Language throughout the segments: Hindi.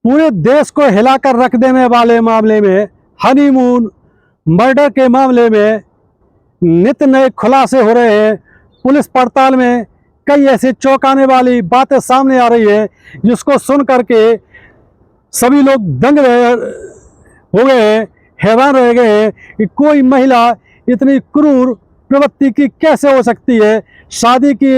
पूरे देश को हिलाकर रख देने वाले मामले में, हनीमून मर्डर के मामले में नित नए खुलासे हो रहे हैं। पुलिस पड़ताल में कई ऐसे चौंकाने वाली बातें सामने आ रही है जिसको सुन करके सभी लोग दंग हो गए हैं, हैरान रह गए हैं कि कोई महिला इतनी क्रूर प्रवृत्ति की कैसे हो सकती है। शादी के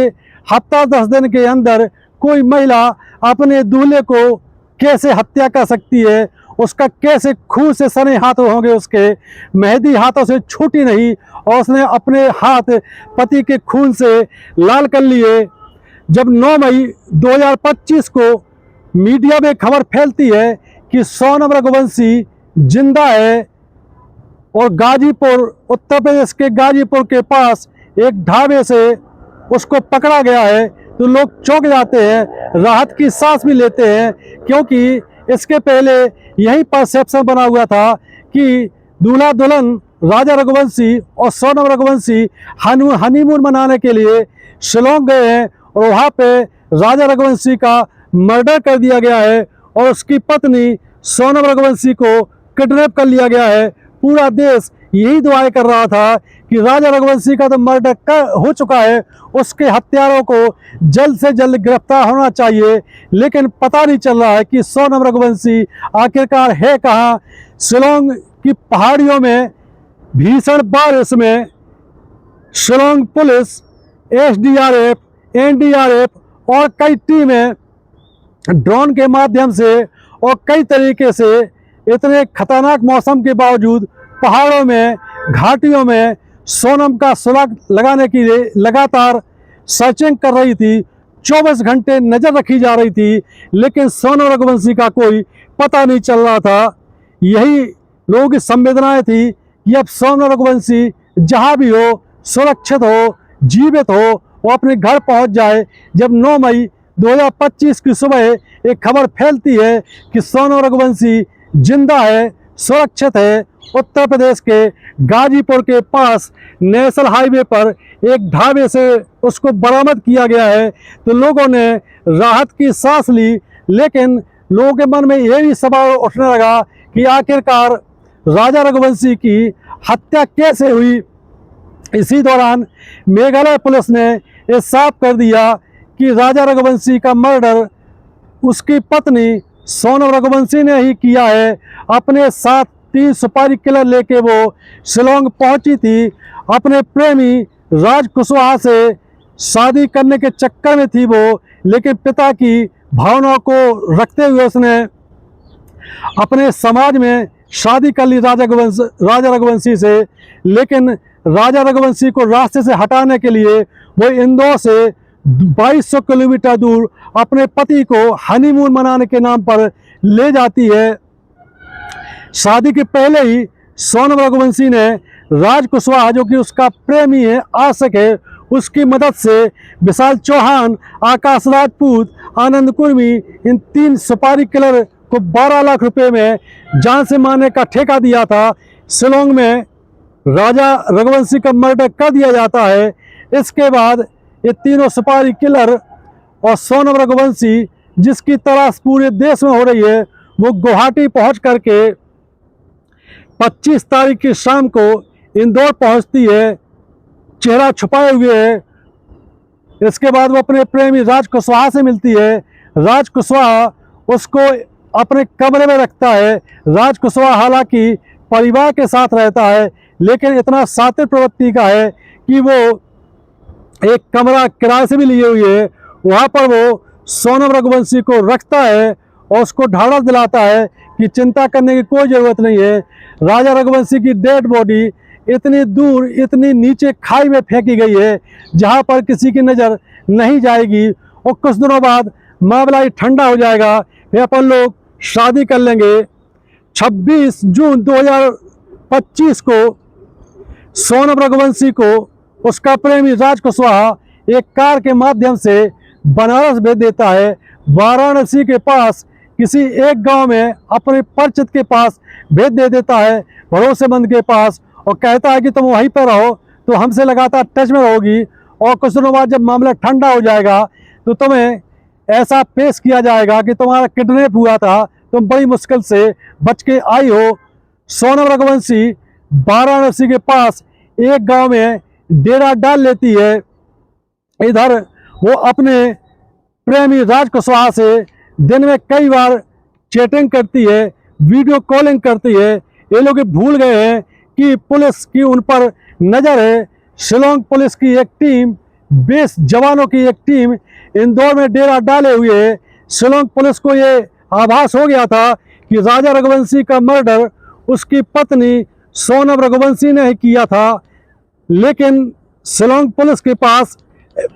हफ्ता 10 दिन के अंदर कोई महिला अपने दूल्हे को कैसे हत्या कर सकती है, उसका कैसे खून से सने हाथ होंगे, उसके मेहंदी हाथों से छूटी नहीं और उसने अपने हाथ पति के खून से लाल कर लिए। जब 9 मई 2025 को मीडिया में खबर फैलती है कि सोनम रघुवंशी जिंदा है और गाजीपुर, उत्तर प्रदेश के गाजीपुर के पास एक ढाबे से उसको पकड़ा गया है, तो लोग चौंक जाते हैं, राहत की सांस भी लेते हैं, क्योंकि इसके पहले यही परसेप्शन बना हुआ था कि दूल्हा दुल्हन राजा रघुवंशी और सोनम रघुवंशी हनीमून मनाने के लिए शिलोंग गए हैं और वहाँ पे राजा रघुवंशी का मर्डर कर दिया गया है और उसकी पत्नी सोनम रघुवंशी को किडनैप कर लिया गया है। पूरा देश यही दुआएं कर रहा था कि राजा रघुवंशी का तो मर्डर हो चुका है, उसके हत्यारों को जल्द से जल्द गिरफ्तार होना चाहिए, लेकिन पता नहीं चल रहा है कि सोनम रघुवंशी आखिरकार है कहाँ। शिलोंग की पहाड़ियों में भीषण बारिश में शिलोंग पुलिस, एसडीआरएफ, एनडीआरएफ और कई टीमें ड्रोन के माध्यम से और कई तरीके से इतने खतरनाक मौसम के बावजूद पहाड़ों में, घाटियों में सोनम का सुराग लगाने के लिए लगातार सर्चिंग कर रही थी। 24 घंटे नज़र रखी जा रही थी, लेकिन सोनम रघुवंशी का कोई पता नहीं चल रहा था। यही लोगों की संवेदनाएं थी कि अब सोनम रघुवंशी जहां भी हो, सुरक्षित हो, जीवित हो, वो अपने घर पहुंच जाए। जब 9 मई 2025 की सुबह एक खबर फैलती है कि सोनम रघुवंशी जिंदा है, सुरक्षित है, उत्तर प्रदेश के गाजीपुर के पास नेशनल हाईवे पर एक ढाबे से उसको बरामद किया गया है, तो लोगों ने राहत की सांस ली। लेकिन लोगों के मन में यह भी सवाल उठने लगा कि आखिरकार राजा रघुवंशी की हत्या कैसे हुई। इसी दौरान मेघालय पुलिस ने ये साफ कर दिया कि राजा रघुवंशी का मर्डर उसकी पत्नी सोनम रघुवंशी ने ही किया है। अपने साथ 3 सुपारी किलर लेके वो शिलोंग पहुंची थी, अपने प्रेमी राज कुशवाहा से शादी करने के चक्कर में थी वो, लेकिन पिता की भावनाओं को रखते हुए उसने अपने समाज में शादी कर ली राजा रघुवंशी से। लेकिन राजा रघुवंशी को रास्ते से हटाने के लिए वो इंदौर से 2200 किलोमीटर दूर अपने पति को हनीमून मनाने के नाम पर ले जाती है। शादी के पहले ही सोनम रघुवंशी ने राज कुशवाहा, जो कि उसका प्रेमी है, आशिक है, उसकी मदद से विशाल चौहान, आकाश राजपूत, आनंद कुर्मी, इन 3 सुपारी किलर को 12 लाख रुपए में जान से मारने का ठेका दिया था। शिलोंग में राजा रघुवंशी का मर्डर कर दिया जाता है। इसके बाद ये तीनों सुपारी किलर और सोनम रघुवंशी, जिसकी तलाश पूरे देश में हो रही है, वो गुवाहाटी पहुंच करके 25 तारीख की शाम को इंदौर पहुंचती है, चेहरा छुपाए हुए है। इसके बाद वो अपने प्रेमी राज कुशवाहा से मिलती है। राज कुशवाहा उसको अपने कमरे में रखता है। राज कुशवाहा हालांकि परिवार के साथ रहता है, लेकिन इतना शातिर प्रवृत्ति का है कि वो एक कमरा किराए से भी लिए हुए है। वहाँ पर वो सोनम रघुवंशी को रखता है और उसको ढाढ़स दिलाता है कि चिंता करने की कोई ज़रूरत नहीं है। राजा रघुवंशी की डेड बॉडी इतनी दूर, इतनी नीचे खाई में फेंकी गई है जहाँ पर किसी की नज़र नहीं जाएगी, और कुछ दिनों बाद मामला ही ठंडा हो जाएगा, फिर अपन लोग शादी कर लेंगे। 26 जून 2025 को सोनम रघुवंशी को उसका प्रेमी राज कुशवाहा एक कार के माध्यम से बनारस भेज देता है। वाराणसी के पास किसी एक गांव में अपने परिचित के पास भेज दे देता है, भरोसेमंद के पास, और कहता है कि तुम वहीं पर रहो तो हमसे लगातार टच में रहोगी, और कुछ दिनों बाद जब मामला ठंडा हो जाएगा तो तुम्हें ऐसा पेश किया जाएगा कि तुम्हारा किडनैप हुआ था, तुम बड़ी मुश्किल से बच के आई हो। सोनम रघुवंशी वाराणसी के पास एक गांव में डेरा डाल लेती है। इधर वो अपने प्रेमी राज कुशवाहा से दिन में कई बार चैटिंग करती है, वीडियो कॉलिंग करती है। ये लोग भूल गए हैं कि पुलिस की उन पर नज़र है। शिलोंग पुलिस की एक टीम, 20 जवानों की एक टीम इंदौर में डेरा डाले हुए है। शिलोंग पुलिस को ये आभास हो गया था कि राजा रघुवंशी का मर्डर उसकी पत्नी सोनम रघुवंशी ने ही किया था, लेकिन शिलोंग पुलिस के पास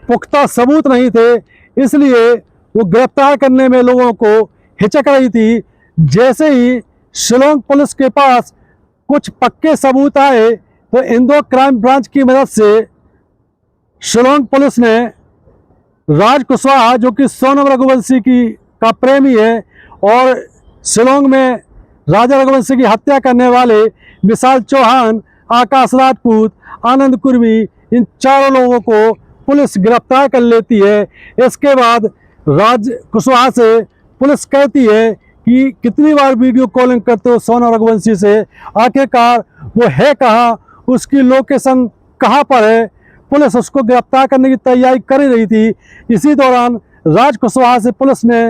पुख्ता सबूत नहीं थे, इसलिए वो गिरफ्तार करने में लोगों को हिचक रही थी। जैसे ही शिलोंग पुलिस के पास कुछ पक्के सबूत आए तो इंदौर क्राइम ब्रांच की मदद से शिलोंग पुलिस ने राज कुशवाहा, जो कि सोनम रघुवंशी का प्रेमी है और शिलोंग में राजा रघुवंशी की हत्या करने वाले विशाल चौहान, आकाश राजपूत, आनंद कुर्मी, इन चारों लोगों को पुलिस गिरफ्तार कर लेती है। इसके बाद राज कुशवाहा से पुलिस कहती है कि कितनी बार वीडियो कॉलिंग करते हो सोनम रघुवंशी से, आखिरकार वो है कहाँ, उसकी लोकेशन कहाँ पर है। पुलिस उसको गिरफ्तार करने की तैयारी कर ही रही थी। इसी दौरान राज कुशवाहा से पुलिस ने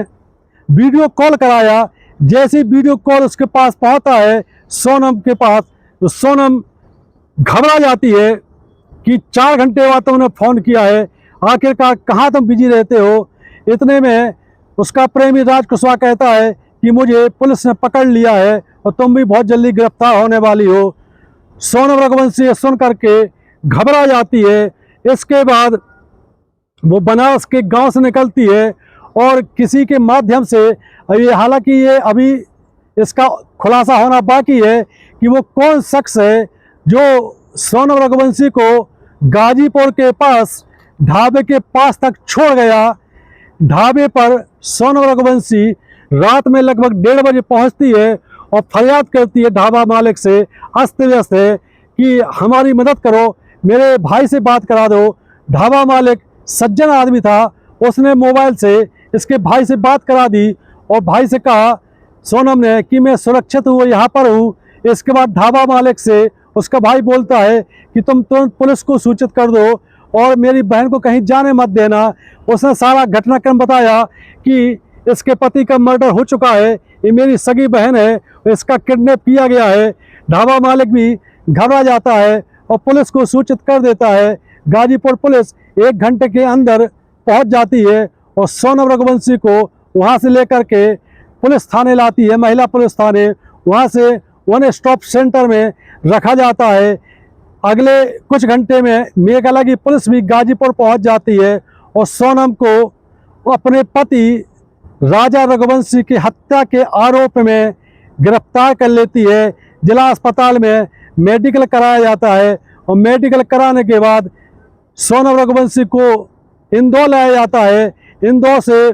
वीडियो कॉल कराया। जैसे वीडियो कॉल उसके पास पहुंचता है सोनम के पास, तो सोनम घबरा जाती है कि 4 घंटे बाद तुमने फ़ोन किया है, आखिरकार कहाँ तुम बिजी रहते हो। इतने में उसका प्रेमी राज कुशवाहा कहता है कि मुझे पुलिस ने पकड़ लिया है और तुम भी बहुत जल्दी गिरफ्तार होने वाली हो। सोनम रघुवंशी सुन करके घबरा जाती है। इसके बाद वो बनारस के गांव से निकलती है और किसी के माध्यम से, हालांकि ये अभी इसका खुलासा होना बाकी है कि वो कौन शख्स है जो सोनम रघुवंशी को गाजीपुर के पास ढाबे के पास तक छोड़ गया। ढाबे पर सोनम रघुवंशी रात में लगभग 1:30 बजे पहुंचती है और फरियाद करती है ढाबा मालिक से, अस्त व्यस्त है, कि हमारी मदद करो, मेरे भाई से बात करा दो। ढाबा मालिक सज्जन आदमी था, उसने मोबाइल से इसके भाई से बात करा दी और भाई से कहा सोनम ने कि मैं सुरक्षित हूँ, यहाँ पर हूँ। इसके बाद ढाबा मालिक से उसका भाई बोलता है कि तुम तुरंत पुलिस को सूचित कर दो और मेरी बहन को कहीं जाने मत देना। उसने सारा घटनाक्रम बताया कि इसके पति का मर्डर हो चुका है, ये मेरी सगी बहन है, इसका किडनैप किया गया है। ढाबा मालिक भी घबरा जाता है और पुलिस को सूचित कर देता है। गाजीपुर पुलिस 1 घंटे के अंदर पहुंच जाती है और सोनम रघुवंशी को वहां से लेकर के पुलिस थाने लाती है, महिला पुलिस थाने। वहां से 1 स्टॉप सेंटर में रखा जाता है। अगले कुछ घंटे में मेघालय की पुलिस भी गाजीपुर पहुंच जाती है और सोनम को अपने पति राजा रघुवंशी की हत्या के आरोप में गिरफ्तार कर लेती है। जिला अस्पताल में मेडिकल कराया जाता है और मेडिकल कराने के बाद सोनम रघुवंशी को इंदौर लाया जाता है। इंदौर से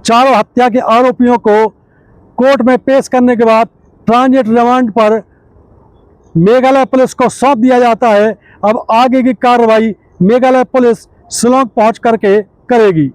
चारों हत्या के आरोपियों को कोर्ट में पेश करने के बाद ट्रांजिट रिमांड पर मेघालय पुलिस को सौंप दिया जाता है। अब आगे की कार्रवाई मेघालय पुलिस शिलोंग पहुंच करके करेगी।